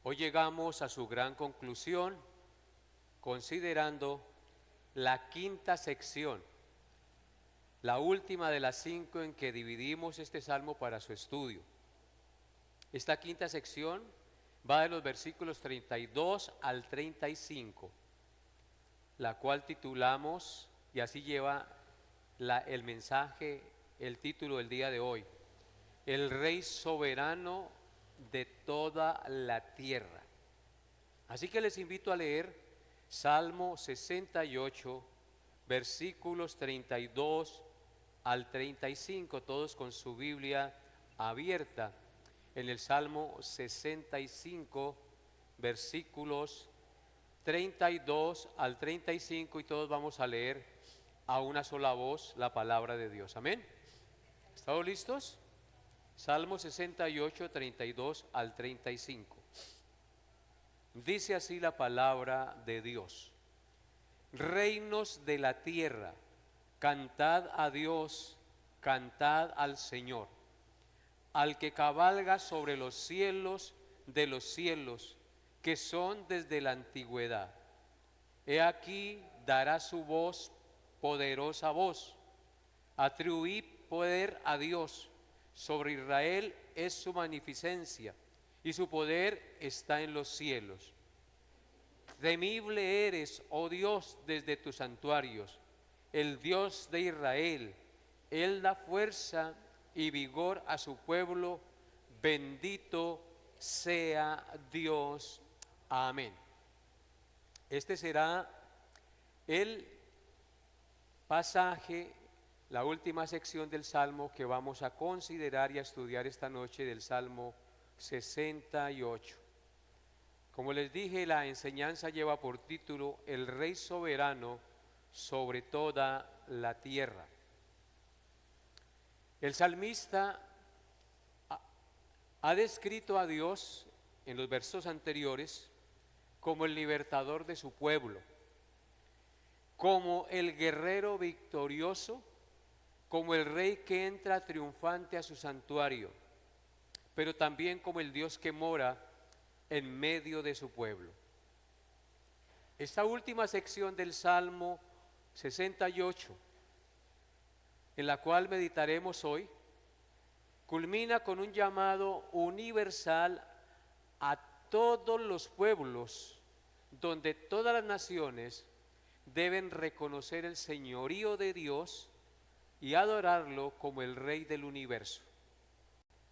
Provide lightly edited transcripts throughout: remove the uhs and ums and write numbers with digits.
Hoy llegamos a su gran conclusión, considerando la quinta sección, la última de las 5 en que dividimos este salmo para su estudio. Esta quinta sección va de los versículos 32 al 35, la cual titulamos, y así lleva el mensaje, el título del día de hoy: el Rey soberano de toda la tierra. Así que les invito a leer Salmo 68, versículos 32 al 35, todos con su Biblia abierta. En el Salmo 65, versículos 32 al 35, y todos vamos a leer a una sola voz la palabra de Dios. Amén. ¿Estamos listos? Salmo 68, 32 al 35. Dice así la palabra de Dios: reinos de la tierra, cantad a Dios, cantad al Señor, al que cabalga sobre los cielos de los cielos, que son desde la antigüedad. He aquí dará su voz, poderosa voz. Atribuid poder a Dios, sobre Israel es su magnificencia, y su poder está en los cielos. Temible eres, oh Dios, desde tus santuarios, el Dios de Israel. Él da fuerza y vigor a su pueblo. Bendito sea Dios. Amén. Este será el pasaje, la última sección del Salmo que vamos a considerar y a estudiar esta noche, del Salmo 68. Como les dije, la enseñanza lleva por título el Rey soberano sobre toda la tierra. El salmista ha descrito a Dios en los versos anteriores como el libertador de su pueblo, como el guerrero victorioso, como el rey que entra triunfante a su santuario, pero también como el Dios que mora en medio de su pueblo. Esta última sección del Salmo 68, en la cual meditaremos hoy, culmina con un llamado universal a todos los pueblos, donde todas las naciones deben reconocer el señorío de Dios y adorarlo como el Rey del universo.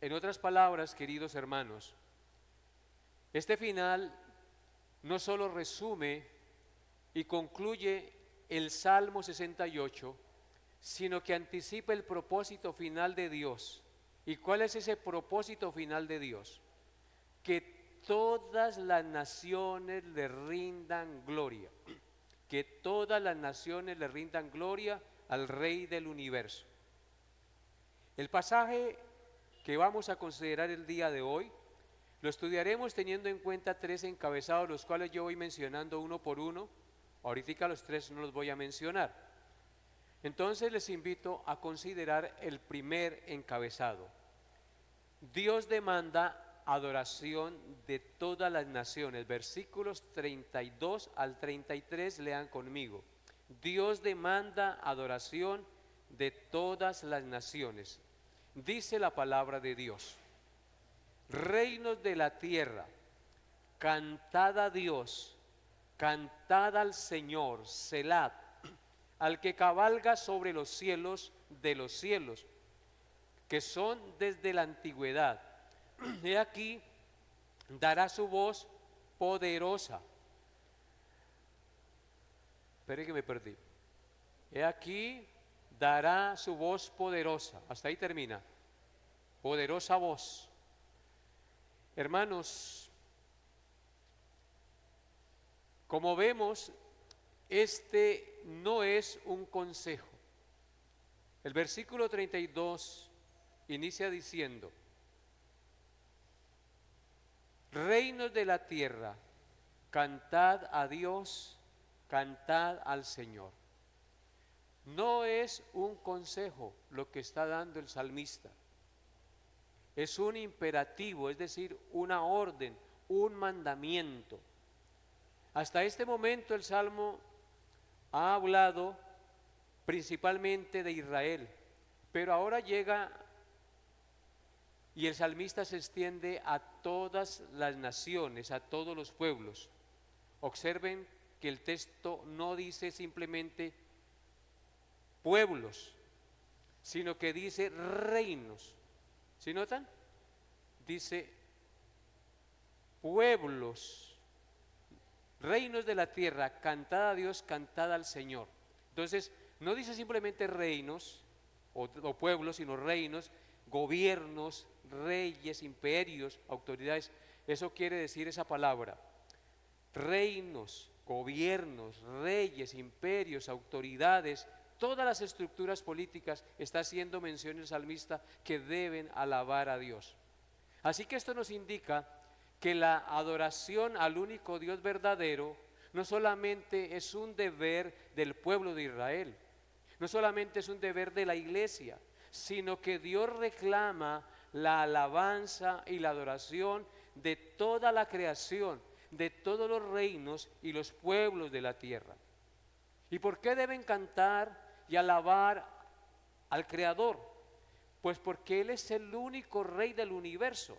En otras palabras, queridos hermanos, este final no solo resume y concluye el Salmo 68, sino que anticipa el propósito final de Dios. ¿Y cuál es ese propósito final de Dios? Que todas las naciones le rindan gloria, que todas las naciones le rindan gloria al Rey del universo. El pasaje que vamos a considerar el día de hoy lo estudiaremos teniendo en cuenta 3 encabezados, los cuales yo voy mencionando uno por uno. Ahorita los 3 no los voy a mencionar. Entonces les invito a considerar el primer encabezado. Dios demanda adoración de todas las naciones. Versículos 32 al 33, lean conmigo. Dios demanda adoración de todas las naciones. Dice la palabra de Dios: reinos de la tierra, cantad a Dios, cantad al Señor, Selah, al que cabalga sobre los cielos de los cielos, que son desde la antigüedad. He aquí, dará su voz poderosa. Espere que me perdí. He aquí, dará su voz poderosa. Hasta ahí termina. Poderosa voz. Hermanos, como vemos, este no es un consejo. El versículo 32 inicia diciendo: reinos de la tierra, cantad a Dios, cantad al Señor. No es un consejo lo que está dando el salmista. Es un imperativo, es decir, una orden, un mandamiento. Hasta este momento el Salmo ha hablado principalmente de Israel, pero ahora llega y el salmista se extiende a todas las naciones, a todos los pueblos. Observen que el texto no dice simplemente pueblos, sino que dice reinos. ¿Sí notan? Dice pueblos, reinos de la tierra, cantad a Dios, cantad al Señor. Entonces, no dice simplemente reinos o pueblos, sino reinos, gobiernos, reyes, imperios, autoridades. Eso quiere decir esa palabra. Reinos, gobiernos, reyes, imperios, autoridades, todas las estructuras políticas, está haciendo mención el salmista que deben alabar a Dios. Así que esto nos indica que la adoración al único Dios verdadero no solamente es un deber del pueblo de Israel, no solamente es un deber de la iglesia, sino que Dios reclama la alabanza y la adoración de toda la creación, de todos los reinos y los pueblos de la tierra. ¿Y por qué deben cantar y alabar al Creador? Pues porque Él es el único Rey del universo.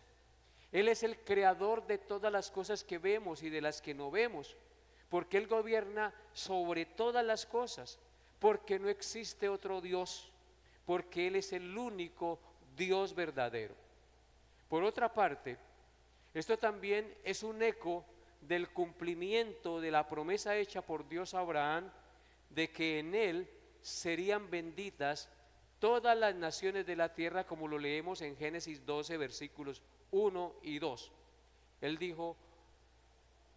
Él es el creador de todas las cosas que vemos y de las que no vemos, porque Él gobierna sobre todas las cosas, porque no existe otro Dios, porque Él es el único Dios verdadero. Por otra parte, esto también es un eco del cumplimiento de la promesa hecha por Dios a Abraham de que en él serían benditas todas las naciones de la tierra, como lo leemos en Génesis 12, versículos 1 y 2. Él dijo,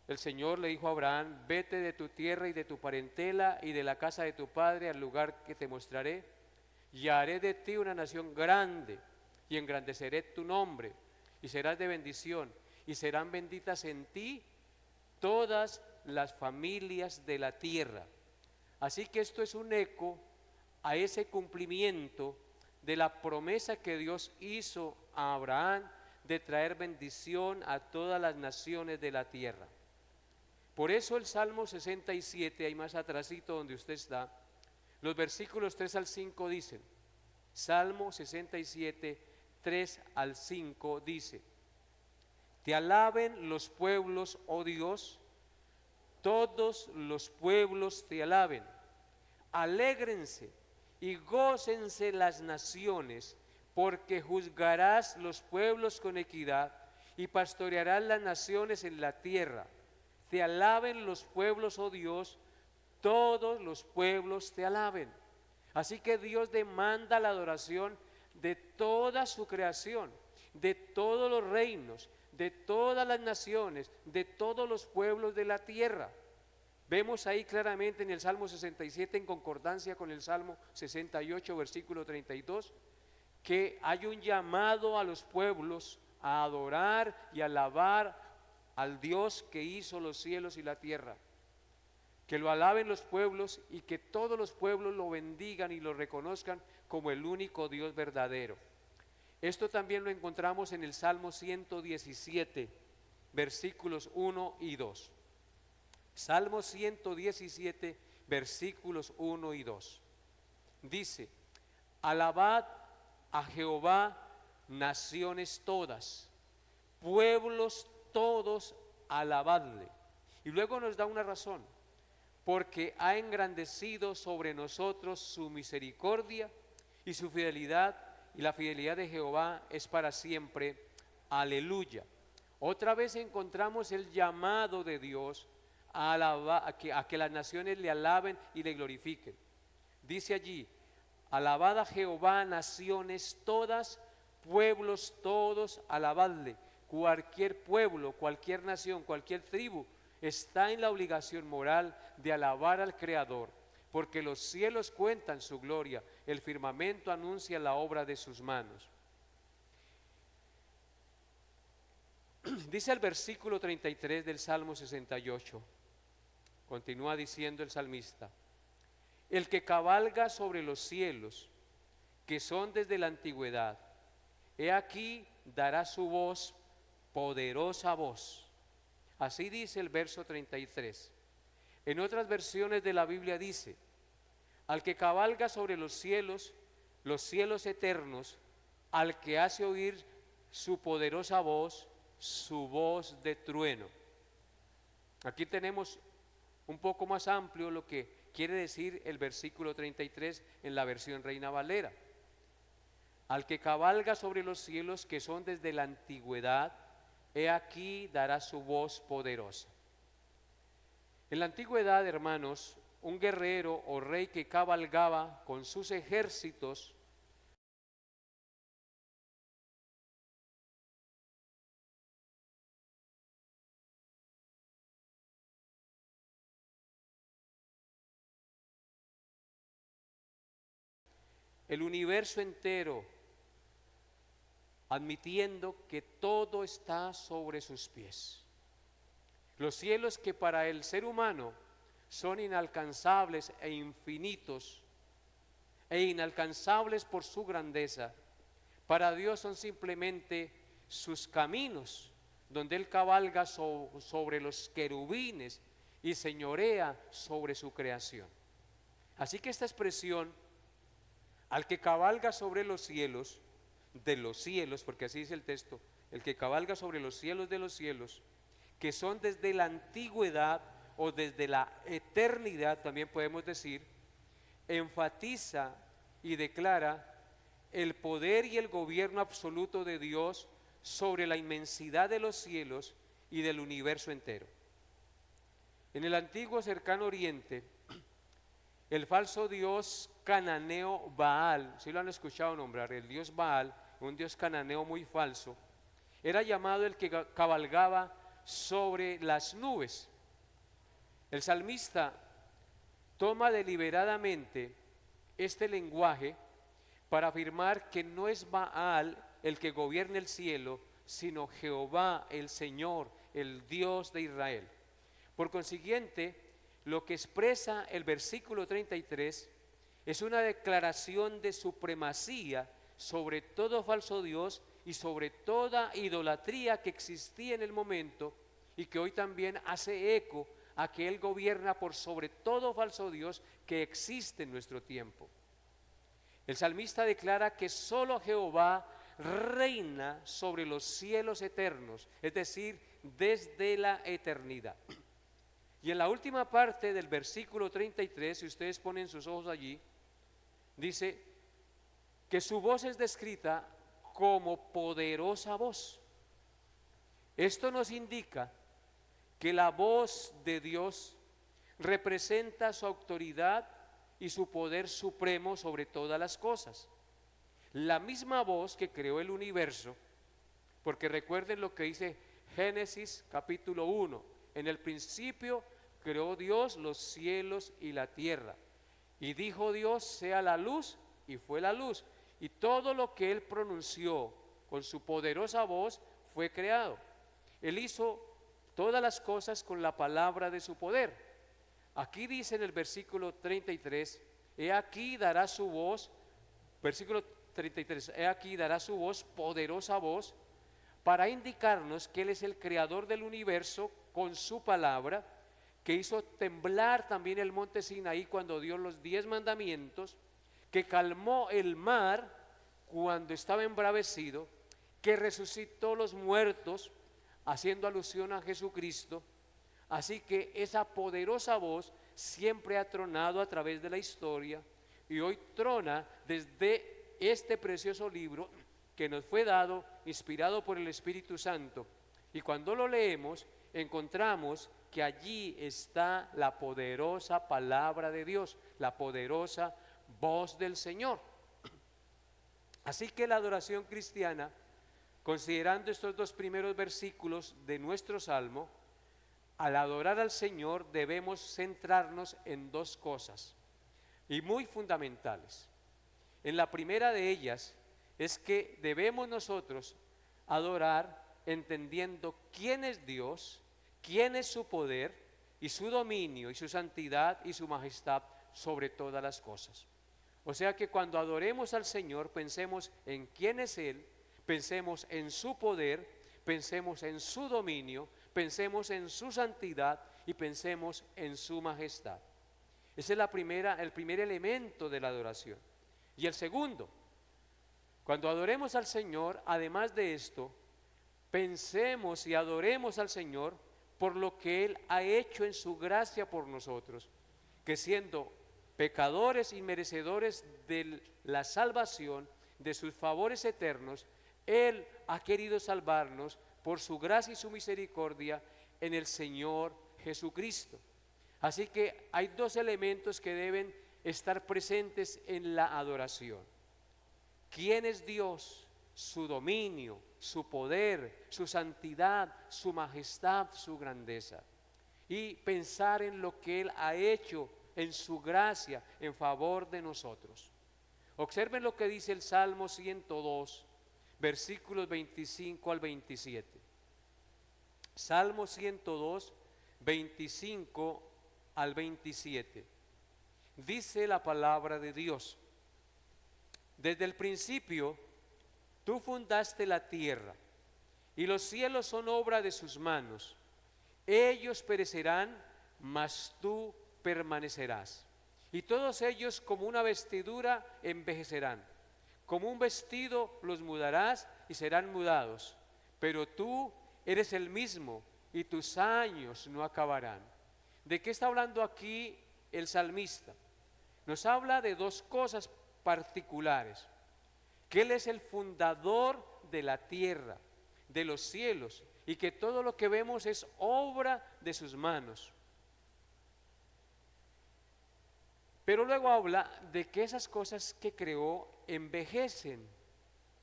el Señor le dijo a Abraham: vete de tu tierra y de tu parentela y de la casa de tu padre al lugar que te mostraré, y haré de ti una nación grande, y engrandeceré tu nombre, y serás de bendición, y serán benditas en ti todas las familias de la tierra. Así que esto es un eco a ese cumplimiento de la promesa que Dios hizo a Abraham de traer bendición a todas las naciones de la tierra. Por eso el Salmo 67, ahí más atrasito donde usted está, los versículos 3 al 5 dicen, Salmo 67, 3 al 5 dice: te alaben los pueblos, oh Dios, todos los pueblos te alaben, alégrense y gócense las naciones, porque juzgarás los pueblos con equidad y pastorearás las naciones en la tierra. Te alaben los pueblos, oh Dios, todos los pueblos te alaben. Así que Dios demanda la adoración de toda su creación, de todos los reinos, de todas las naciones, de todos los pueblos de la tierra. Vemos ahí claramente en el Salmo 67, en concordancia con el Salmo 68, versículo 32, que hay un llamado a los pueblos a adorar y alabar al Dios que hizo los cielos y la tierra. Que lo alaben los pueblos y que todos los pueblos lo bendigan y lo reconozcan como el único Dios verdadero. Esto también lo encontramos en el Salmo 117, versículos 1 y 2. Salmo 117, versículos 1 y 2. Dice: alabad a Jehová, naciones todas, pueblos todos, alabadle. Y luego nos da una razón: porque ha engrandecido sobre nosotros su misericordia y su fidelidad, y la fidelidad de Jehová es para siempre. Aleluya. Otra vez encontramos el llamado de Dios a que las naciones le alaben y le glorifiquen. Dice allí: alabad a Jehová, naciones todas, pueblos todos, alabadle. Cualquier pueblo, cualquier nación, cualquier tribu está en la obligación moral de alabar al Creador, porque los cielos cuentan su gloria, el firmamento anuncia la obra de sus manos. Dice el versículo 33 del Salmo 68, continúa diciendo el salmista: el que cabalga sobre los cielos, que son desde la antigüedad, he aquí dará su voz, poderosa voz. Así dice el verso 33. En otras versiones de la Biblia dice, al que cabalga sobre los cielos eternos, al que hace oír su poderosa voz, su voz de trueno. Aquí tenemos un poco más amplio lo que quiere decir el versículo 33 en la versión Reina Valera. Al que cabalga sobre los cielos que son desde la antigüedad, he aquí dará su voz poderosa. En la antigüedad, hermanos, un guerrero o rey que cabalgaba con sus ejércitos el universo entero, admitiendo que todo está sobre sus pies. Los cielos que para el ser humano son inalcanzables e infinitos e inalcanzables por su grandeza, para Dios son simplemente sus caminos, donde Él cabalga sobre los querubines y señorea sobre su creación. Así que esta expresión, al que cabalga sobre los cielos, de los cielos, porque así dice el texto, el que cabalga sobre los cielos de los cielos, que son desde la antigüedad o desde la eternidad, también podemos decir, enfatiza y declara el poder y el gobierno absoluto de Dios sobre la inmensidad de los cielos y del universo entero. En el antiguo cercano oriente, el falso dios cananeo Baal, si lo han escuchado nombrar, el dios Baal, un dios cananeo muy falso, era llamado el que cabalgaba sobre las nubes. El salmista toma deliberadamente este lenguaje para afirmar que no es Baal el que gobierna el cielo, sino Jehová, el Señor, el Dios de Israel. Por consiguiente, lo que expresa el versículo 33 es una declaración de supremacía sobre todo falso dios y sobre toda idolatría que existía en el momento y que hoy también hace eco a que Él gobierna por sobre todo falso dios que existe en nuestro tiempo. El salmista declara que solo Jehová reina sobre los cielos eternos, es decir, desde la eternidad. Y en la última parte del versículo 33, si ustedes ponen sus ojos allí, dice que su voz es descrita como poderosa voz. Esto nos indica que la voz de Dios representa su autoridad y su poder supremo sobre todas las cosas. La misma voz que creó el universo, porque recuerden lo que dice Génesis capítulo 1, en el principio creó Dios los cielos y la tierra, y dijo Dios, sea la luz, y fue la luz, y todo lo que Él pronunció con su poderosa voz fue creado. Él hizo todas las cosas con la palabra de su poder. Aquí dice en el versículo 33, he aquí dará su voz, versículo 33, he aquí dará su voz, poderosa voz, para indicarnos que Él es el creador del universo con su palabra, que hizo temblar también el monte Sinaí cuando dio los 10 mandamientos, que calmó el mar cuando estaba embravecido, que resucitó los muertos, haciendo alusión a Jesucristo. Así que esa poderosa voz siempre ha tronado a través de la historia y hoy trona desde este precioso libro que nos fue dado, inspirado por el Espíritu Santo. Y cuando lo leemos, encontramos que allí está la poderosa palabra de Dios, la poderosa voz del Señor. Así que la adoración cristiana, considerando estos dos primeros versículos de nuestro Salmo, al adorar al Señor debemos centrarnos en dos cosas y muy fundamentales. En la primera de ellas es que debemos nosotros adorar entendiendo quién es Dios, quién es su poder y su dominio y su santidad y su majestad sobre todas las cosas. O sea que cuando adoremos al Señor pensemos en quién es Él, pensemos en su poder, pensemos en su dominio, pensemos en su santidad y pensemos en su majestad. Ese es el primer elemento de la adoración. Y el segundo, cuando adoremos al Señor, además de esto, pensemos y adoremos al Señor por lo que Él ha hecho en su gracia por nosotros, que siendo pecadores y merecedores de la salvación, de sus favores eternos, Él ha querido salvarnos por su gracia y su misericordia en el Señor Jesucristo. Así que hay dos elementos que deben estar presentes en la adoración. ¿Quién es Dios? Su dominio, su poder, su santidad, su majestad, su grandeza. Y pensar en lo que Él ha hecho en su gracia en favor de nosotros. Observen lo que dice el Salmo 102, versículos 25 al 27. Salmo 102, 25 al 27. Dice la palabra de Dios: desde el principio tú fundaste la tierra, y los cielos son obra de sus manos. Ellos perecerán, mas tú permanecerás. Y todos ellos como una vestidura envejecerán. Como un vestido los mudarás y serán mudados. Pero tú eres el mismo y tus años no acabarán. ¿De qué está hablando aquí el salmista? Nos habla de dos cosas particulares: que Él es el fundador de la tierra, de los cielos, y que todo lo que vemos es obra de sus manos. Pero luego habla de que esas cosas que creó envejecen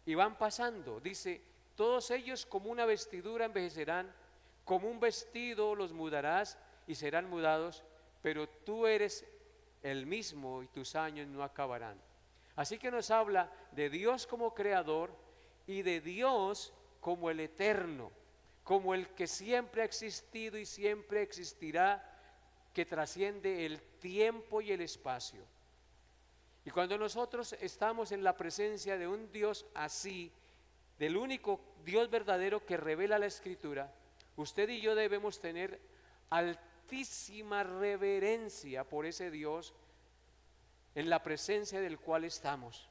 y van pasando. Dice: todos ellos como una vestidura envejecerán, como un vestido los mudarás y serán mudados, pero tú eres el mismo y tus años no acabarán. Así que nos habla de Dios como creador y de Dios como el eterno, como el que siempre ha existido y siempre existirá, que trasciende el tiempo y el espacio. Y cuando nosotros estamos en la presencia de un Dios así, del único Dios verdadero que revela la Escritura, usted y yo debemos tener altísima reverencia por ese Dios en la presencia del cual estamos.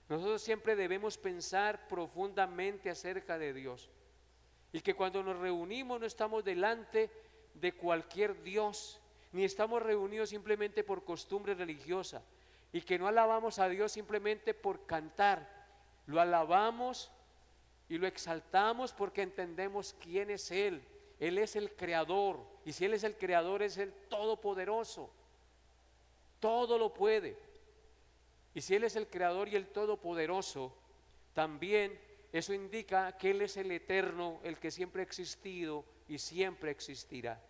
Nosotros siempre debemos pensar profundamente acerca de Dios, y que cuando nos reunimos no estamos delante de cualquier Dios, ni estamos reunidos simplemente por costumbre religiosa, y que no alabamos a Dios simplemente por cantar. Lo alabamos y lo exaltamos porque entendemos quién es Él. Él es el creador, y si Él es el creador, es el todopoderoso, todo lo puede. Y si Él es el creador y el todopoderoso, también eso indica que Él es el eterno, el que siempre ha existido y siempre existirá.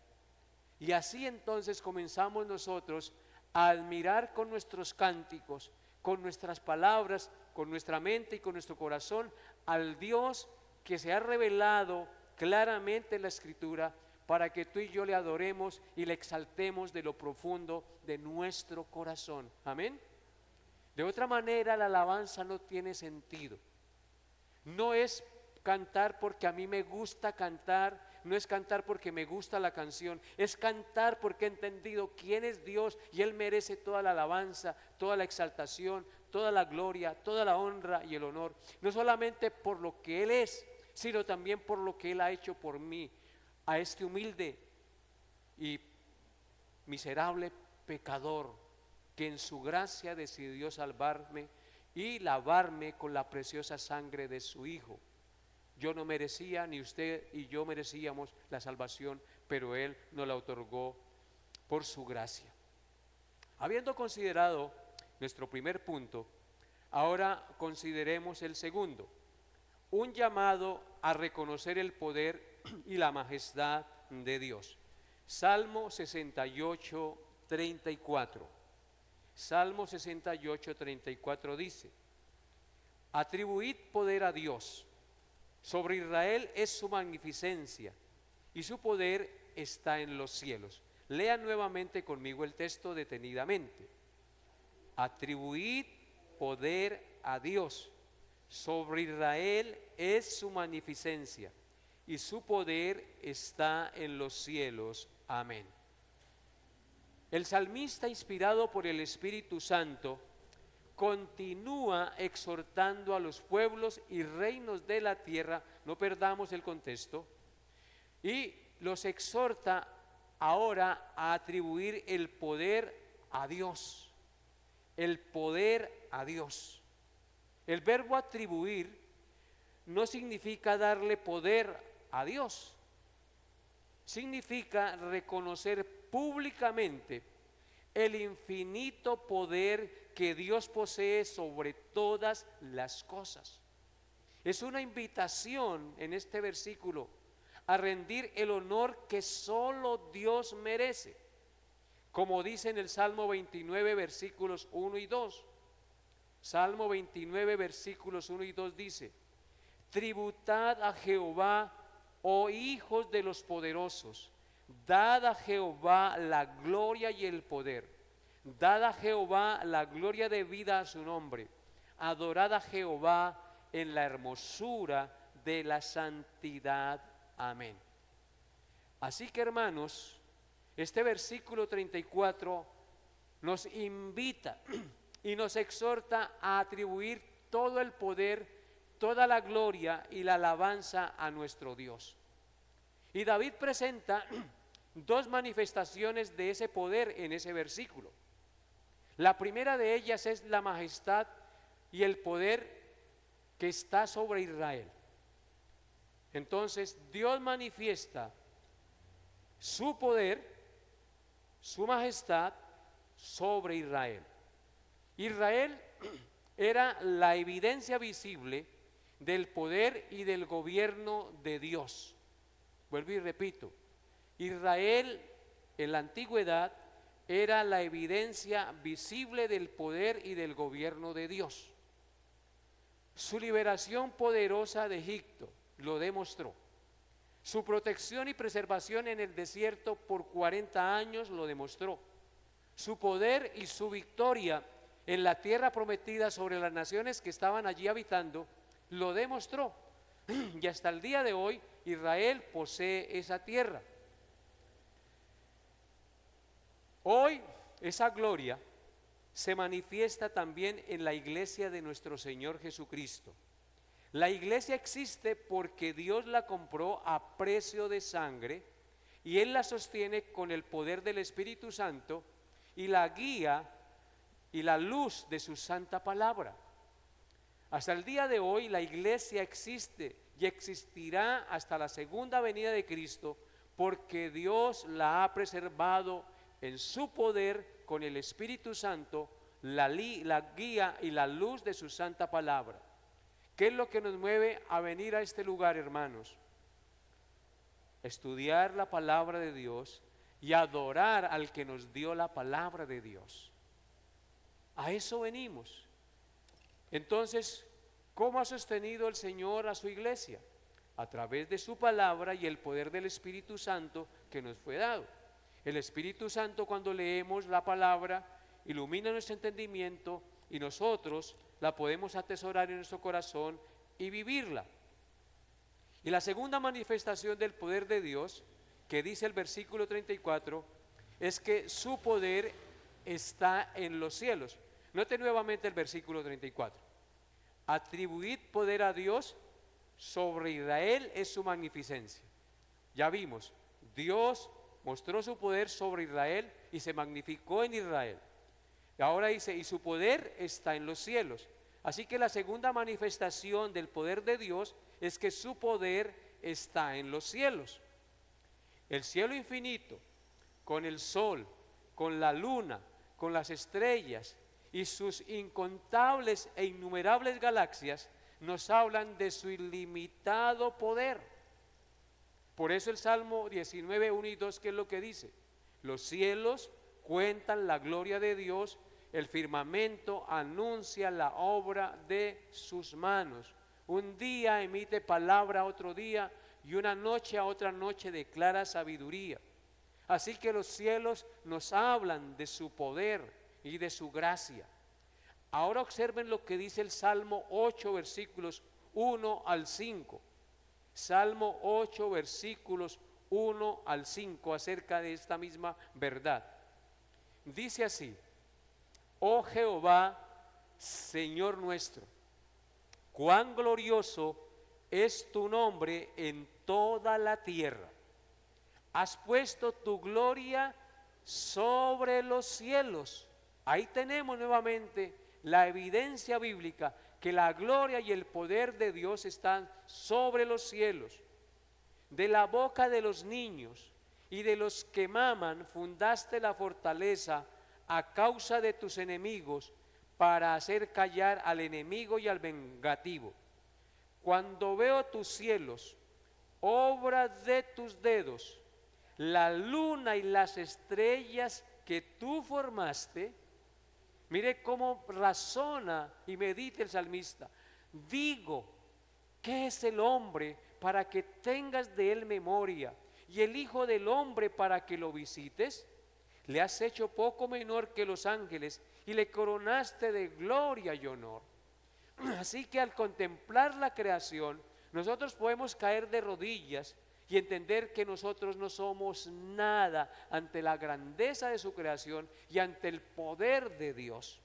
Y así entonces comenzamos nosotros a admirar con nuestros cánticos, con nuestras palabras, con nuestra mente y con nuestro corazón al Dios que se ha revelado claramente en la Escritura, para que tú y yo le adoremos y le exaltemos de lo profundo de nuestro corazón. Amén. De otra manera, la alabanza no tiene sentido. No es cantar porque a mí me gusta cantar, no es cantar porque me gusta la canción, es cantar porque he entendido quién es Dios y Él merece toda la alabanza, toda la exaltación, toda la gloria, toda la honra y el honor. No solamente por lo que Él es, sino también por lo que Él ha hecho por mí, a este humilde y miserable pecador que en su gracia decidió salvarme y lavarme con la preciosa sangre de su Hijo. Yo no merecía, ni usted y yo merecíamos la salvación, pero Él nos la otorgó por su gracia. Habiendo considerado nuestro primer punto, ahora consideremos el segundo: un llamado a reconocer el poder y la majestad de Dios. Salmo 68, 34. Salmo 68, 34 dice: atribuid poder a Dios, sobre Israel es su magnificencia, y su poder está en los cielos. Lean nuevamente conmigo el texto detenidamente. Atribuid poder a Dios, sobre Israel es su magnificencia, y su poder está en los cielos. Amén. El salmista, inspirado por el Espíritu Santo, continúa exhortando a los pueblos y reinos de la tierra, no perdamos el contexto, y los exhorta ahora a atribuir el poder a Dios. El poder a Dios. El verbo atribuir no significa darle poder a Dios. Significa reconocer públicamente el infinito poder que Dios posee sobre todas las cosas. Es una invitación en este versículo a rendir el honor que solo Dios merece, como dice en el Salmo 29 versículos 1 y 2. Salmo 29 versículos 1 y 2 dice: tributad a Jehová, oh hijos de los poderosos, dad a Jehová la gloria y el poder, dad a Jehová la gloria debida a su nombre, adorad a Jehová en la hermosura de la santidad. Amén. Así que, hermanos, este versículo 34 nos invita y nos exhorta a atribuir todo el poder, toda la gloria y la alabanza a nuestro Dios. Y David presenta dos manifestaciones de ese poder en ese versículo. La primera de ellas es la majestad y el poder que está sobre Israel. Entonces Dios manifiesta su poder, su majestad sobre Israel. Israel era la evidencia visible del poder y del gobierno de Dios. Vuelvo y repito, Israel en la antigüedad era la evidencia visible del poder y del gobierno de Dios. Su liberación poderosa de Egipto lo demostró. Su protección y preservación en el desierto por 40 años lo demostró. Su poder y su victoria en la tierra prometida sobre las naciones que estaban allí habitando lo demostró. Y hasta el día de hoy Israel posee esa tierra. Hoy esa gloria se manifiesta también en la iglesia de nuestro Señor Jesucristo. La iglesia existe porque Dios la compró a precio de sangre y Él la sostiene con el poder del Espíritu Santo y la guía y la luz de su santa palabra. Hasta el día de hoy la iglesia existe y existirá hasta la segunda venida de Cristo porque Dios la ha preservado en su poder con el Espíritu Santo, la guía y la luz de su santa palabra. ¿Qué es lo que nos mueve a venir a este lugar, hermanos? Estudiar la palabra de Dios y adorar al que nos dio la palabra de Dios. A eso venimos. Entonces, ¿cómo ha sostenido el Señor a su iglesia? A través de su palabra y el poder del Espíritu Santo que nos fue dado. El Espíritu Santo, cuando leemos la palabra, ilumina nuestro entendimiento y nosotros la podemos atesorar en nuestro corazón y vivirla. Y la segunda manifestación del poder de Dios, que dice el versículo 34, es que su poder está en los cielos. Note nuevamente el versículo 34. Atribuid poder a Dios sobre Israel es su magnificencia. Ya vimos, Dios mostró su poder sobre Israel y se magnificó en Israel. Y ahora dice, y su poder está en los cielos. Así que la segunda manifestación del poder de Dios es que su poder está en los cielos. El cielo infinito, con el sol, con la luna, con las estrellas y sus incontables e innumerables galaxias, nos hablan de su ilimitado poder. Por eso el Salmo 19, 1 y 2, ¿qué es lo que dice? Los cielos cuentan la gloria de Dios, el firmamento anuncia la obra de sus manos. Un día emite palabra a otro día y una noche a otra noche declara sabiduría. Así que los cielos nos hablan de su poder y de su gracia. Ahora observen lo que dice el Salmo 8, versículos 1 al 5. Salmo 8, versículos 1 al 5, acerca de esta misma verdad. Dice así: oh Jehová, Señor nuestro, cuán glorioso es tu nombre en toda la tierra. Has puesto tu gloria sobre los cielos. Ahí tenemos nuevamente la evidencia bíblica que la gloria y el poder de Dios están sobre los cielos. De la boca de los niños y de los que maman fundaste la fortaleza a causa de tus enemigos, para hacer callar al enemigo y al vengativo. Cuando veo tus cielos, obra de tus dedos, la luna y las estrellas que tú formaste, mire cómo razona y medita el salmista. Digo, ¿qué es el hombre para que tengas de él memoria, y el hijo del hombre para que lo visites? Le has hecho poco menor que los ángeles y le coronaste de gloria y honor. Así que al contemplar la creación, nosotros podemos caer de rodillas y entender que nosotros no somos nada ante la grandeza de su creación y ante el poder de Dios.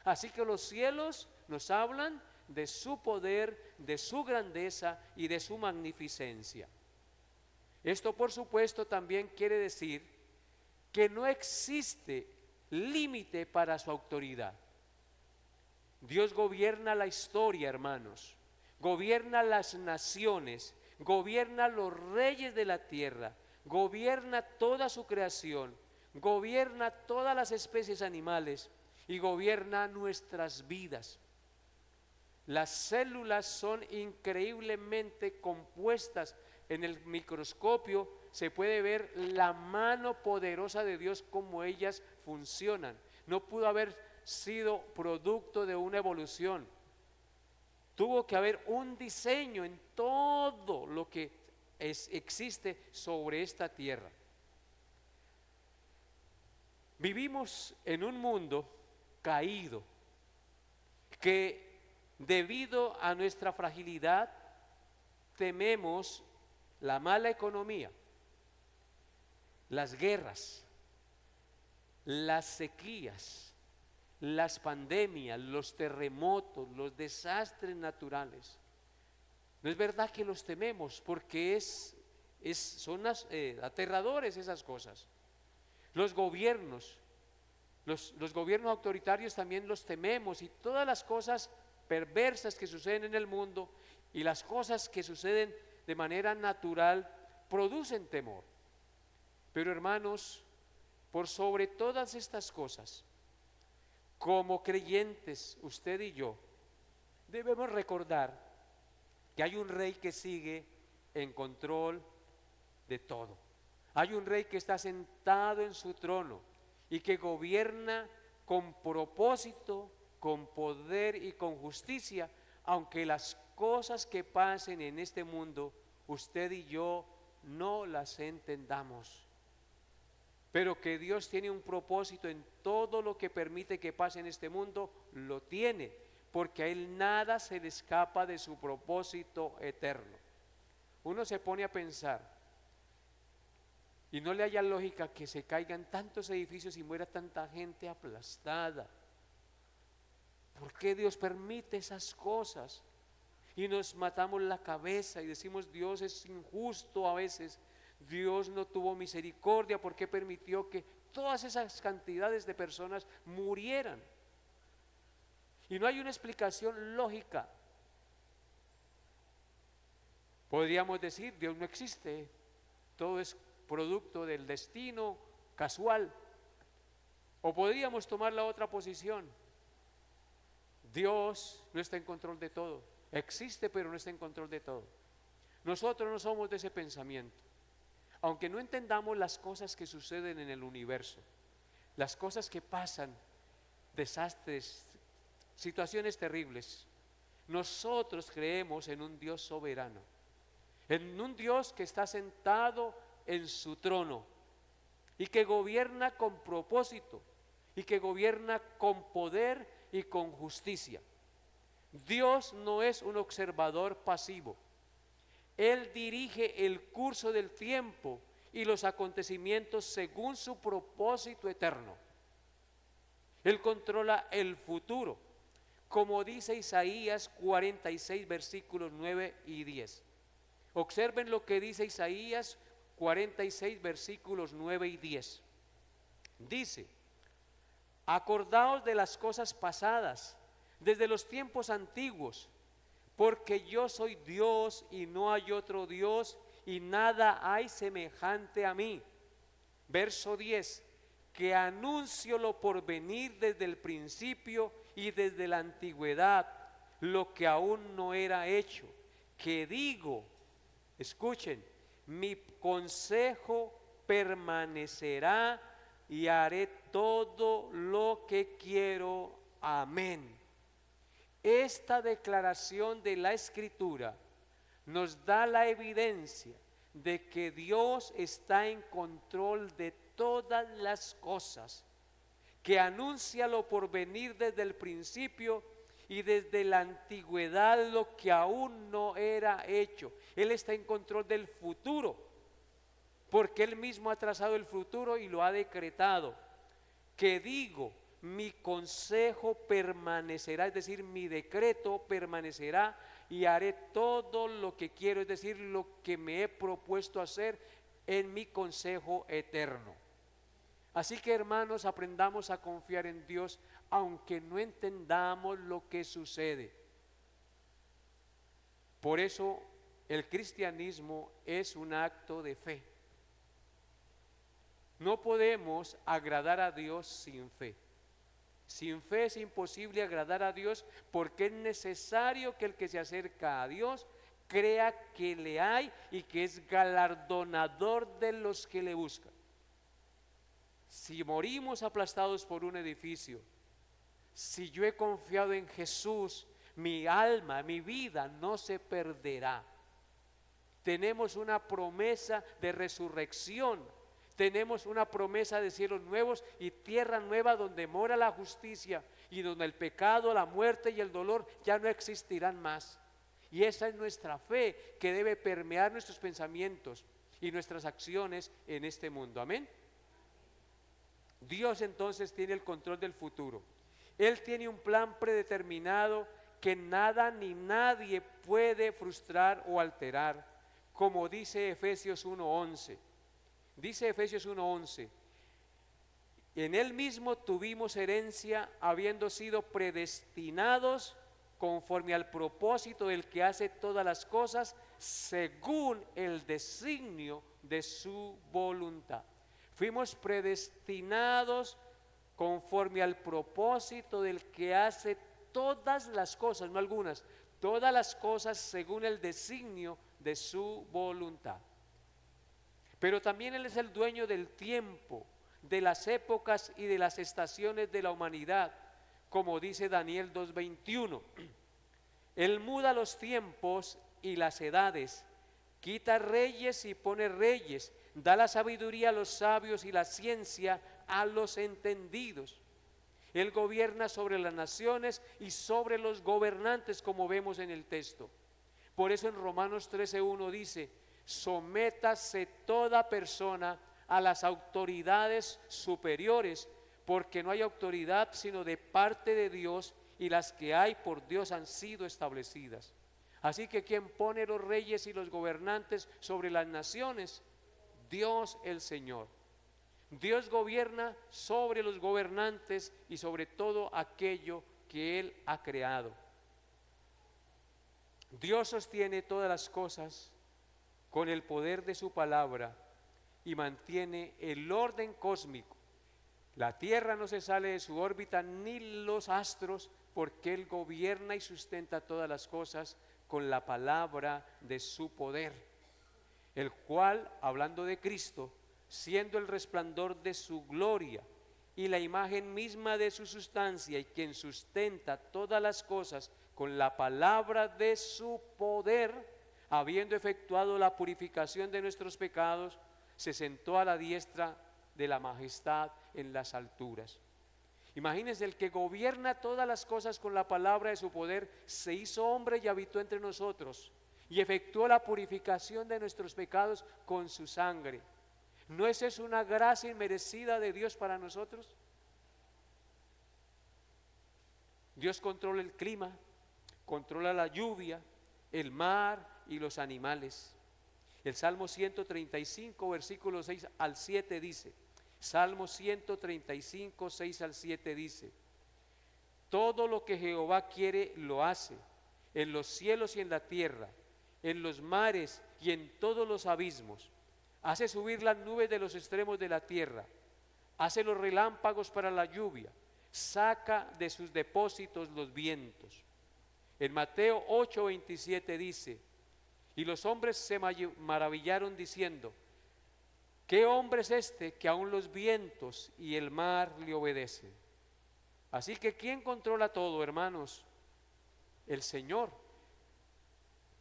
Así que los cielos nos hablan de su poder, de su grandeza y de su magnificencia. Esto, por supuesto, también quiere decir que no existe límite para su autoridad. Dios gobierna la historia, hermanos, gobierna las naciones, gobierna los reyes de la tierra, gobierna toda su creación, gobierna todas las especies animales y gobierna nuestras vidas. Las células son increíblemente compuestas. En el microscopio se puede ver la mano poderosa de Dios, como ellas funcionan. No pudo haber sido producto de una evolución. Tuvo que haber un diseño en todo lo que existe sobre esta tierra. Vivimos en un mundo caído que, debido a nuestra fragilidad, tememos la mala economía, las guerras, las sequías, las pandemias, los terremotos, los desastres naturales. No es verdad que los tememos, porque son aterradores esas cosas. Los gobiernos, los gobiernos autoritarios también los tememos, y todas las cosas perversas que suceden en el mundo y las cosas que suceden de manera natural producen temor. Pero, hermanos, por sobre todas estas cosas, como creyentes, usted y yo debemos recordar que hay un rey que sigue en control de todo. Hay un rey que está sentado en su trono y que gobierna con propósito, con poder y con justicia, aunque las cosas que pasen en este mundo usted y yo no las entendamos. Pero que Dios tiene un propósito en todo lo que permite que pase en este mundo, lo tiene, porque a Él nada se le escapa de su propósito eterno. Uno se pone a pensar y no le haya lógica que se caigan tantos edificios y muera tanta gente aplastada. ¿Por qué Dios permite esas cosas? Y nos matamos la cabeza y decimos: Dios es injusto a veces, Dios no tuvo misericordia, ¿por qué permitió que todas esas cantidades de personas murieran? Y no hay una explicación lógica. Podríamos decir: Dios no existe, todo es producto del destino casual. O podríamos tomar la otra posición: Dios no está en control de todo, existe pero no está en control de todo. Nosotros no somos de ese pensamiento. Aunque no entendamos las cosas que suceden en el universo, las cosas que pasan, desastres, situaciones terribles, nosotros creemos en un Dios soberano, en un Dios que está sentado en su trono y que gobierna con propósito y que gobierna con poder y con justicia. Dios no es un observador pasivo. Él dirige el curso del tiempo y los acontecimientos según su propósito eterno. Él controla el futuro, como dice Isaías 46, versículos 9 y 10. Observen lo que dice Isaías 46, versículos 9 y 10. Dice: acordaos de las cosas pasadas, desde los tiempos antiguos, porque yo soy Dios y no hay otro Dios, y nada hay semejante a mí. Verso 10: que anuncio lo por venir desde el principio y desde la antigüedad, lo que aún no era hecho, que digo, escuchen, mi consejo permanecerá y haré todo lo que quiero. Amén. Esta declaración de la Escritura nos da la evidencia de que Dios está en control de todas las cosas, que anuncia lo por venir desde el principio y desde la antigüedad, lo que aún no era hecho. Él está en control del futuro, porque Él mismo ha trazado el futuro y lo ha decretado. Que digo, mi consejo permanecerá, es decir, mi decreto permanecerá y haré todo lo que quiero, es decir, lo que me he propuesto hacer en mi consejo eterno. Así que, hermanos, aprendamos a confiar en Dios aunque no entendamos lo que sucede. Por eso el cristianismo es un acto de fe. No podemos agradar a Dios sin fe. Sin fe es imposible agradar a Dios, porque es necesario que el que se acerca a Dios crea que le hay y que es galardonador de los que le buscan. Si morimos aplastados por un edificio, si yo he confiado en Jesús, mi alma, mi vida no se perderá. Tenemos una promesa de resurrección, tenemos una promesa de cielos nuevos y tierra nueva donde mora la justicia y donde el pecado, la muerte y el dolor ya no existirán más. Y esa es nuestra fe que debe permear nuestros pensamientos y nuestras acciones en este mundo. Amén. Dios entonces tiene el control del futuro. Él tiene un plan predeterminado que nada ni nadie puede frustrar o alterar, como dice Efesios 1:11. Dice Efesios 1:11: en Él mismo tuvimos herencia, habiendo sido predestinados conforme al propósito del que hace todas las cosas según el designio de su voluntad. Fuimos predestinados conforme al propósito del que hace todas las cosas, no algunas, todas las cosas según el designio de su voluntad. Pero también Él es el dueño del tiempo, de las épocas y de las estaciones de la humanidad, como dice Daniel 2:21. Él muda los tiempos y las edades, quita reyes y pone reyes, da la sabiduría a los sabios y la ciencia a los entendidos. Él gobierna sobre las naciones y sobre los gobernantes, como vemos en el texto. Por eso en Romanos 13:1 dice: sométase toda persona a las autoridades superiores, porque no hay autoridad sino de parte de Dios, y las que hay por Dios han sido establecidas. Así que ¿quién pone los reyes y los gobernantes sobre las naciones? Dios el Señor. Dios gobierna sobre los gobernantes y sobre todo aquello que Él ha creado. Dios sostiene todas las cosas con el poder de su palabra y mantiene el orden cósmico. La tierra no se sale de su órbita ni los astros, porque Él gobierna y sustenta todas las cosas con la palabra de su poder, el cual, hablando de Cristo, siendo el resplandor de su gloria y la imagen misma de su sustancia, y quien sustenta todas las cosas con la palabra de su poder, habiendo efectuado la purificación de nuestros pecados, se sentó a la diestra de la majestad en las alturas. Imagínense, el que gobierna todas las cosas con la palabra de su poder se hizo hombre y habitó entre nosotros, y efectuó la purificación de nuestros pecados con su sangre. ¿No es eso una gracia inmerecida de Dios para nosotros? Dios controla el clima, controla la lluvia, el mar y los animales. El Salmo 135, versículos 6 al 7 dice, Salmo 135, 6 al 7 dice, todo lo que Jehová quiere lo hace, en los cielos y en la tierra, en los mares y en todos los abismos. Hace subir las nubes de los extremos de la tierra, hace los relámpagos para la lluvia, saca de sus depósitos los vientos. En Mateo 8:27 dice, y los hombres se maravillaron diciendo, ¿qué hombre es este que aún los vientos y el mar le obedecen? Así que ¿quién controla todo, hermanos? El Señor.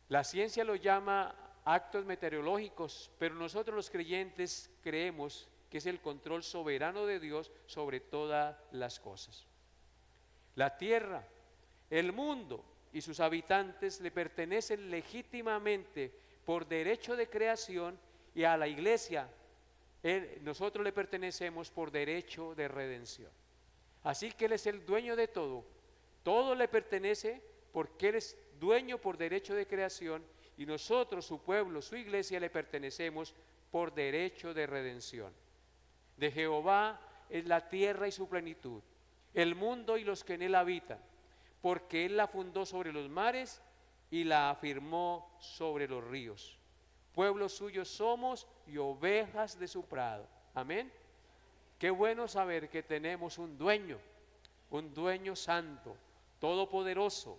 La ciencia lo llama actos meteorológicos, pero nosotros los creyentes creemos que es el control soberano de Dios sobre todas las cosas. La tierra, el mundo y sus habitantes le pertenecen legítimamente por derecho de creación, y a la iglesia nosotros le pertenecemos por derecho de redención. Así que Él es el dueño de todo, todo le pertenece porque Él es dueño por derecho de creación, y nosotros, su pueblo, su iglesia, le pertenecemos por derecho de redención. De Jehová es la tierra y su plenitud, el mundo y los que en él habitan, porque Él la fundó sobre los mares y la afirmó sobre los ríos. Pueblo suyo somos y ovejas de su prado. Amén. Qué bueno saber que tenemos un dueño santo, todopoderoso,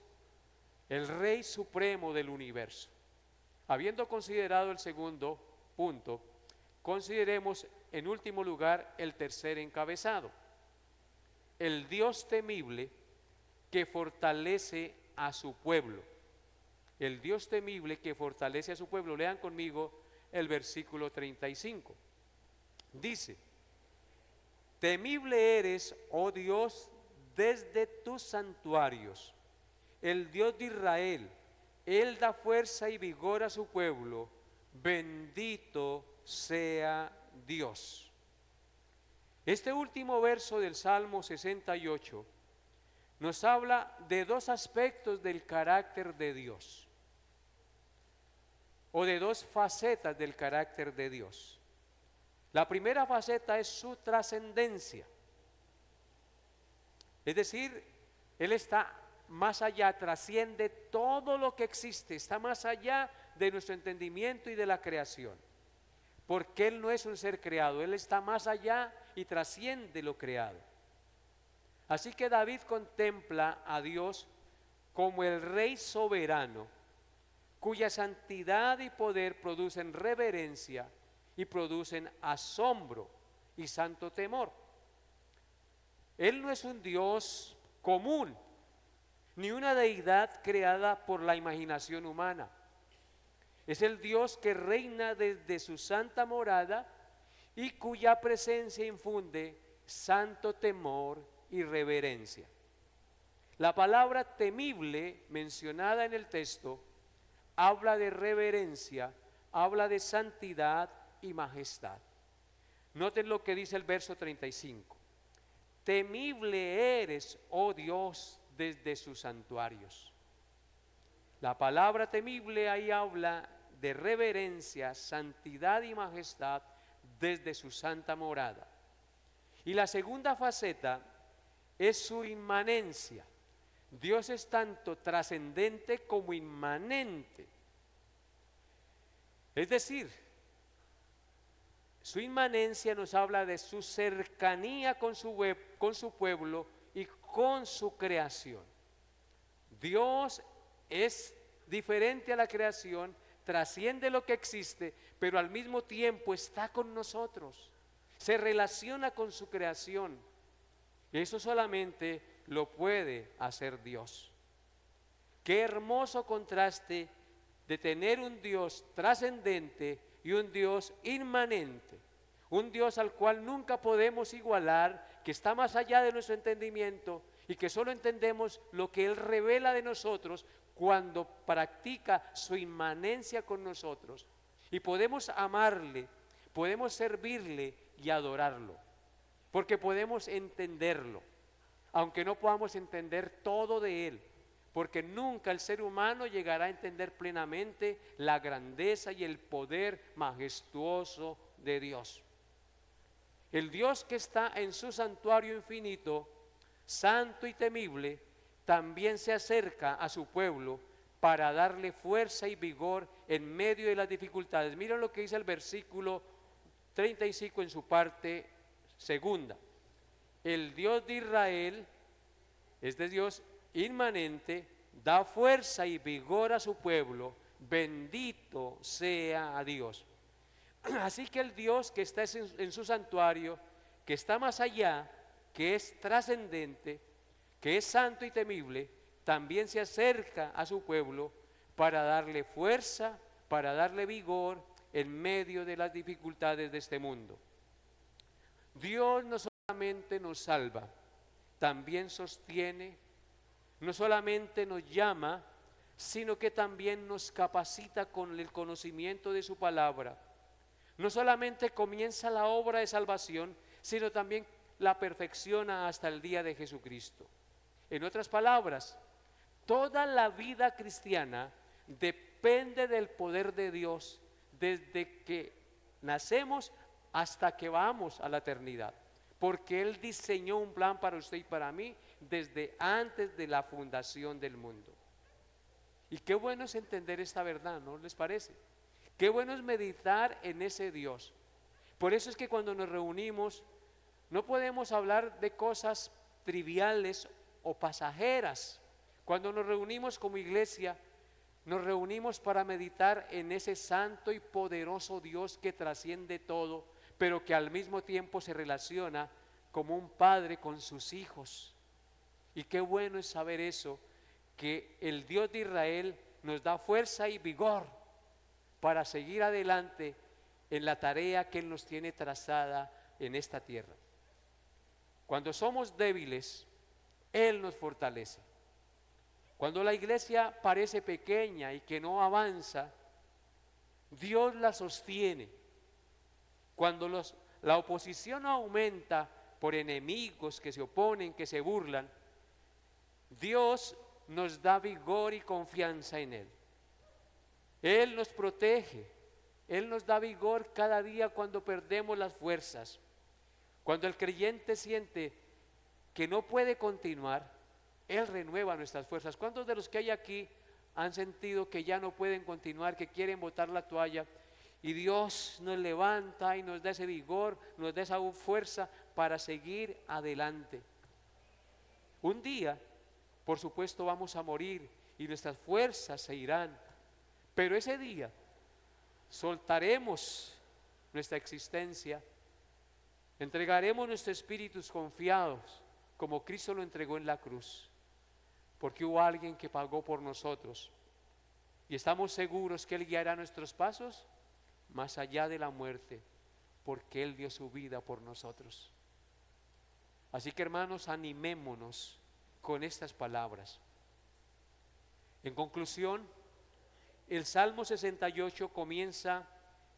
el Rey supremo del universo. Habiendo considerado el segundo punto, consideremos en último lugar el tercer encabezado, el Dios temible que fortalece a su pueblo. El Dios temible que fortalece a su pueblo. Lean conmigo el versículo 35. Dice, temible eres, oh Dios, desde tus santuarios, el Dios de Israel. Él da fuerza y vigor a su pueblo. Bendito sea Dios. Este último verso del Salmo 68 nos habla de dos aspectos del carácter de Dios, o de dos facetas del carácter de Dios. La primera faceta es su trascendencia, es decir, Él está más allá, trasciende todo lo que existe, está más allá de nuestro entendimiento y de la creación, porque Él no es un ser creado, Él está más allá y trasciende lo creado. Así que David contempla a Dios como el Rey soberano, cuya santidad y poder producen reverencia y producen asombro y santo temor. Él no es un Dios común, ni una deidad creada por la imaginación humana. Es el Dios que reina desde su santa morada y cuya presencia infunde santo temor y reverencia. La palabra temible mencionada en el texto habla de reverencia, habla de santidad y majestad. Noten lo que dice el verso 35. Temible eres, oh Dios, desde sus santuarios. La palabra temible ahí habla de reverencia, santidad y majestad desde su santa morada. Y la segunda faceta es su inmanencia. Dios es tanto trascendente como inmanente. Es decir, su inmanencia nos habla de su cercanía con su pueblo y con su creación. Dios es diferente a la creación, trasciende lo que existe, pero al mismo tiempo está con nosotros, se relaciona con su creación. Eso solamente lo puede hacer Dios. Qué hermoso contraste de tener un Dios trascendente y un Dios inmanente, un Dios al cual nunca podemos igualar, que está más allá de nuestro entendimiento y que solo entendemos lo que Él revela de nosotros cuando practica su inmanencia con nosotros y podemos amarle, podemos servirle y adorarlo, porque podemos entenderlo, aunque no podamos entender todo de él, porque nunca el ser humano llegará a entender plenamente la grandeza y el poder majestuoso de Dios. El Dios que está en su santuario infinito, santo y temible, también se acerca a su pueblo para darle fuerza y vigor en medio de las dificultades. Miren lo que dice el versículo 35 en su parte segunda. El Dios de Israel, este Dios inmanente, da fuerza y vigor a su pueblo, bendito sea a Dios. Así que el Dios que está en su santuario, que está más allá, que es trascendente, que es santo y temible, también se acerca a su pueblo para darle fuerza, para darle vigor en medio de las dificultades de este mundo. Dios no solamente nos salva, también sostiene, no solamente nos llama, sino que también nos capacita con el conocimiento de su palabra. No solamente comienza la obra de salvación, sino también la perfecciona hasta el día de Jesucristo. En otras palabras, toda la vida cristiana depende del poder de Dios desde que nacemos hasta que vamos a la eternidad, porque Él diseñó un plan para usted y para mí desde antes de la fundación del mundo. Y qué bueno es entender esta verdad, ¿no les parece? Qué bueno es meditar en ese Dios. Por eso es que cuando nos reunimos no podemos hablar de cosas triviales o pasajeras. Cuando nos reunimos como iglesia, nos reunimos para meditar en ese santo y poderoso Dios que trasciende todo, pero que al mismo tiempo se relaciona como un padre con sus hijos. Y qué bueno es saber eso, que el Dios de Israel nos da fuerza y vigor para seguir adelante en la tarea que Él nos tiene trazada en esta tierra. Cuando somos débiles, Él nos fortalece. Cuando la iglesia parece pequeña y que no avanza, Dios la sostiene. Cuando la oposición aumenta por enemigos que se oponen, que se burlan, Dios nos da vigor y confianza en Él. Él nos protege, Él nos da vigor cada día cuando perdemos las fuerzas. Cuando el creyente siente que no puede continuar, Él renueva nuestras fuerzas. ¿Cuántos de los que hay aquí han sentido que ya no pueden continuar, que quieren botar la toalla? Y Dios nos levanta y nos da ese vigor, nos da esa fuerza para seguir adelante. Un día, por supuesto, vamos a morir y nuestras fuerzas se irán. Pero ese día soltaremos nuestra existencia, entregaremos nuestros espíritus confiados como Cristo lo entregó en la cruz, porque hubo alguien que pagó por nosotros y estamos seguros que Él guiará nuestros pasos más allá de la muerte, porque Él dio su vida por nosotros. Así que, hermanos, animémonos con estas palabras. En conclusión, el Salmo 68 comienza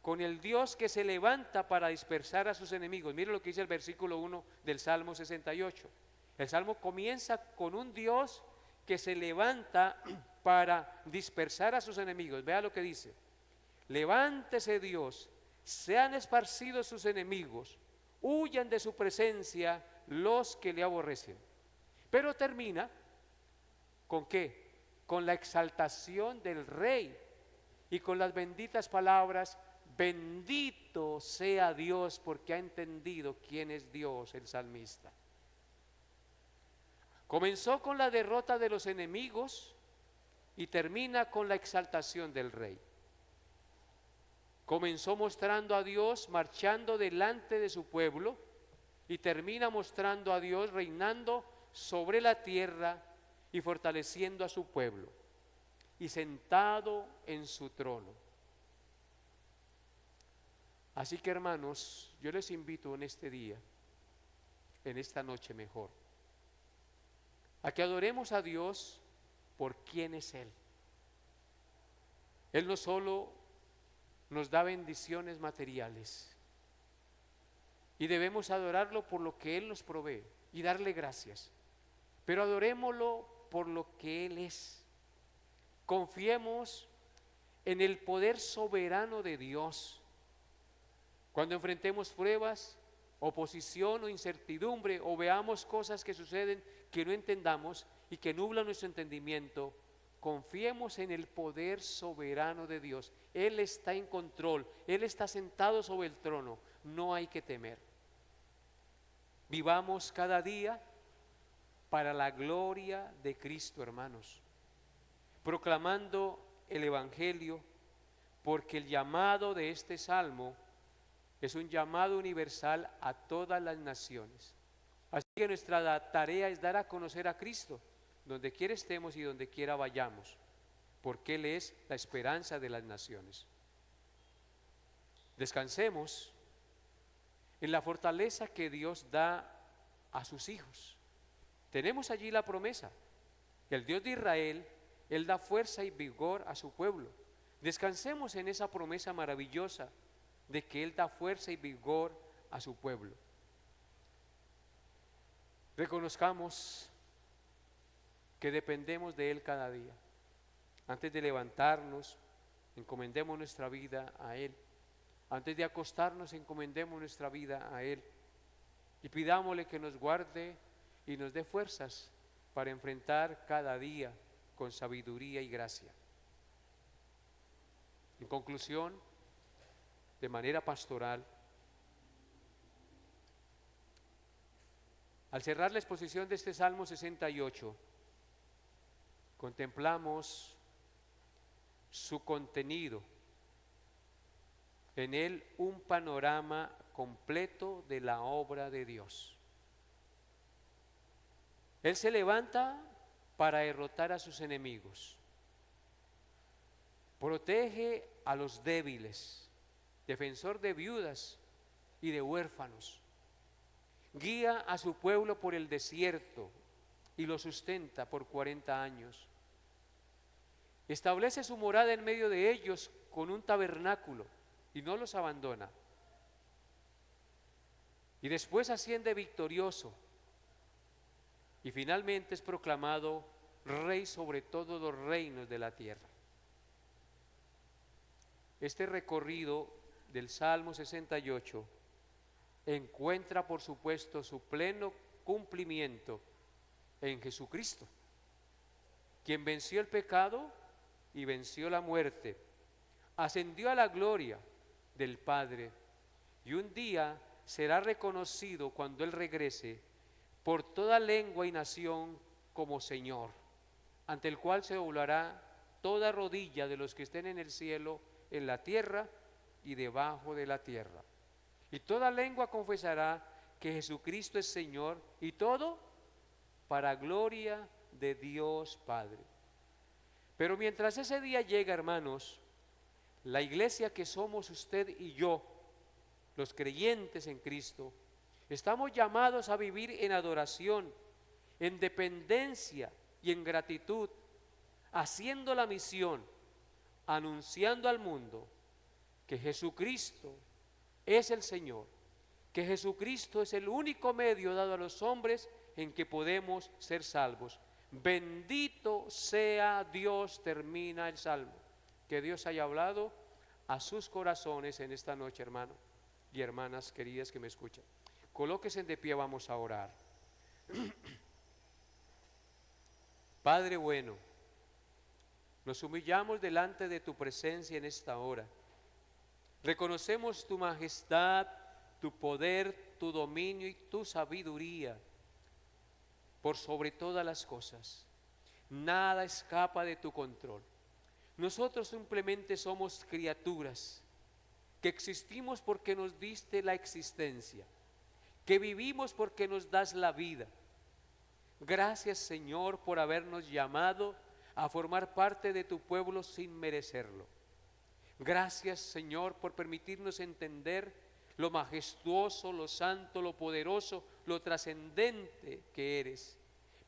con el Dios que se levanta para dispersar a sus enemigos. Mire lo que dice el versículo 1 del Salmo 68. El Salmo comienza con un Dios que se levanta para dispersar a sus enemigos. Vea lo que dice: levántese Dios, sean esparcidos sus enemigos, huyan de su presencia los que le aborrecen. Pero termina ¿con qué? Con la exaltación del Rey y con las benditas palabras: bendito sea Dios, porque ha entendido quién es Dios. El salmista comenzó con la derrota de los enemigos y termina con la exaltación del Rey. Comenzó mostrando a Dios marchando delante de su pueblo y termina mostrando a Dios reinando sobre la tierra y fortaleciendo a su pueblo y sentado en su trono. Así que, hermanos, yo les invito en este día, en esta noche mejor, a que adoremos a Dios por quién es Él. Él no solo nos da bendiciones materiales, y debemos adorarlo por lo que Él nos provee y darle gracias, pero adorémoslo por lo que Él es. Confiemos en el poder soberano de Dios. Cuando enfrentemos pruebas, oposición o incertidumbre, o veamos cosas que suceden que no entendamos y que nublan nuestro entendimiento, confiemos en el poder soberano de Dios. Él está en control, Él está sentado sobre el trono, no hay que temer. Vivamos cada día para la gloria de Cristo, hermanos, proclamando el Evangelio, porque el llamado de este salmo es un llamado universal a todas las naciones. Así que nuestra tarea es dar a conocer a Cristo, donde quiera estemos y donde quiera vayamos, porque Él es la esperanza de las naciones. Descansemos en la fortaleza que Dios da a sus hijos. Tenemos allí la promesa, que el Dios de Israel, Él da fuerza y vigor a su pueblo. Descansemos en esa promesa maravillosa de que Él da fuerza y vigor a su pueblo. Reconozcamos que dependemos de Él cada día. Antes de levantarnos, encomendemos nuestra vida a Él. Antes de acostarnos, encomendemos nuestra vida a Él. Y pidámosle que nos guarde y nos dé fuerzas para enfrentar cada día con sabiduría y gracia. En conclusión, de manera pastoral, al cerrar la exposición de este Salmo 68, contemplamos su contenido, en él un panorama completo de la obra de Dios. Él se levanta para derrotar a sus enemigos, protege a los débiles, defensor de viudas y de huérfanos, guía a su pueblo por el desierto y lo sustenta por 40 años. Establece su morada en medio de ellos con un tabernáculo y no los abandona. Y después asciende victorioso y finalmente es proclamado rey sobre todos los reinos de la tierra. Este recorrido del Salmo 68 encuentra, por supuesto, su pleno cumplimiento en Jesucristo, quien venció el pecado y venció la muerte, ascendió a la gloria del Padre y un día será reconocido cuando Él regrese por toda lengua y nación como Señor, ante el cual se doblará toda rodilla de los que estén en el cielo, en la tierra y debajo de la tierra. Y toda lengua confesará que Jesucristo es Señor, y todo para gloria de Dios Padre. Pero mientras ese día llega, hermanos, la iglesia que somos usted y yo, los creyentes en Cristo, estamos llamados a vivir en adoración, en dependencia y en gratitud, haciendo la misión, anunciando al mundo que Jesucristo es el Señor, que Jesucristo es el único medio dado a los hombres en que podemos ser salvos. Bendito sea Dios, termina el Salmo. Que Dios haya hablado a sus corazones en esta noche, hermanos y hermanas queridas que me escuchan. Colóquense de pie, vamos a orar. Padre bueno, nos humillamos delante de tu presencia en esta hora. Reconocemos tu majestad, tu poder, tu dominio y tu sabiduría por sobre todas las cosas. Nada escapa de tu control. Nosotros simplemente somos criaturas que existimos porque nos diste la existencia, que vivimos porque nos das la vida. Gracias, Señor, por habernos llamado a formar parte de tu pueblo sin merecerlo. Gracias, Señor, por permitirnos entender lo majestuoso, lo santo, lo poderoso, lo trascendente que eres,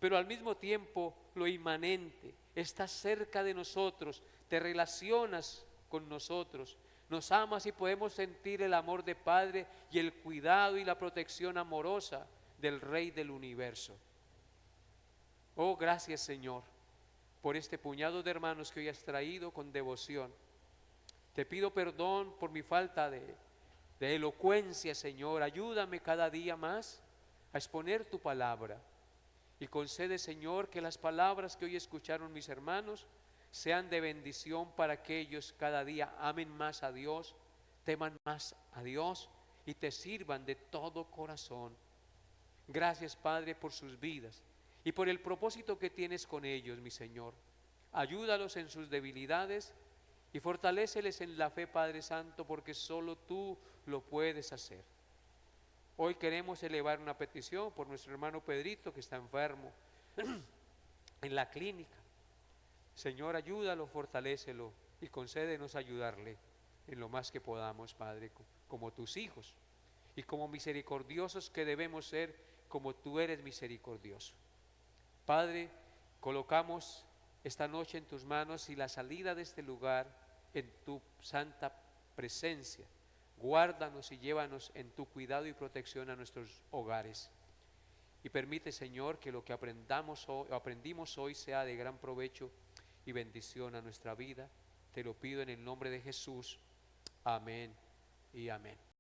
pero al mismo tiempo lo inmanente. Estás cerca de nosotros, te relacionas con nosotros, nos amas y podemos sentir el amor de Padre y el cuidado y la protección amorosa del Rey del universo. Oh, gracias, Señor, por este puñado de hermanos que hoy has traído con devoción. Te pido perdón por mi falta de elocuencia, Señor. Ayúdame cada día más a exponer tu palabra. Y concede, Señor, que las palabras que hoy escucharon mis hermanos sean de bendición para que ellos cada día amen más a Dios, teman más a Dios y te sirvan de todo corazón. Gracias, Padre, por sus vidas y por el propósito que tienes con ellos, mi Señor. Ayúdalos en sus debilidades y fortaléceles en la fe, Padre Santo, porque solo tú lo puedes hacer. Hoy queremos elevar una petición por nuestro hermano Pedrito, que está enfermo en la clínica. Señor, ayúdalo, fortalécelo y concédenos ayudarle en lo más que podamos, Padre, como tus hijos y como misericordiosos que debemos ser, como tú eres misericordioso. Padre, colocamos esta noche en tus manos y la salida de este lugar en tu santa presencia. Guárdanos y llévanos en tu cuidado y protección a nuestros hogares. Y permite, Señor, que lo que aprendimos hoy sea de gran provecho y bendición a nuestra vida. Te lo pido en el nombre de Jesús. Amén y amén.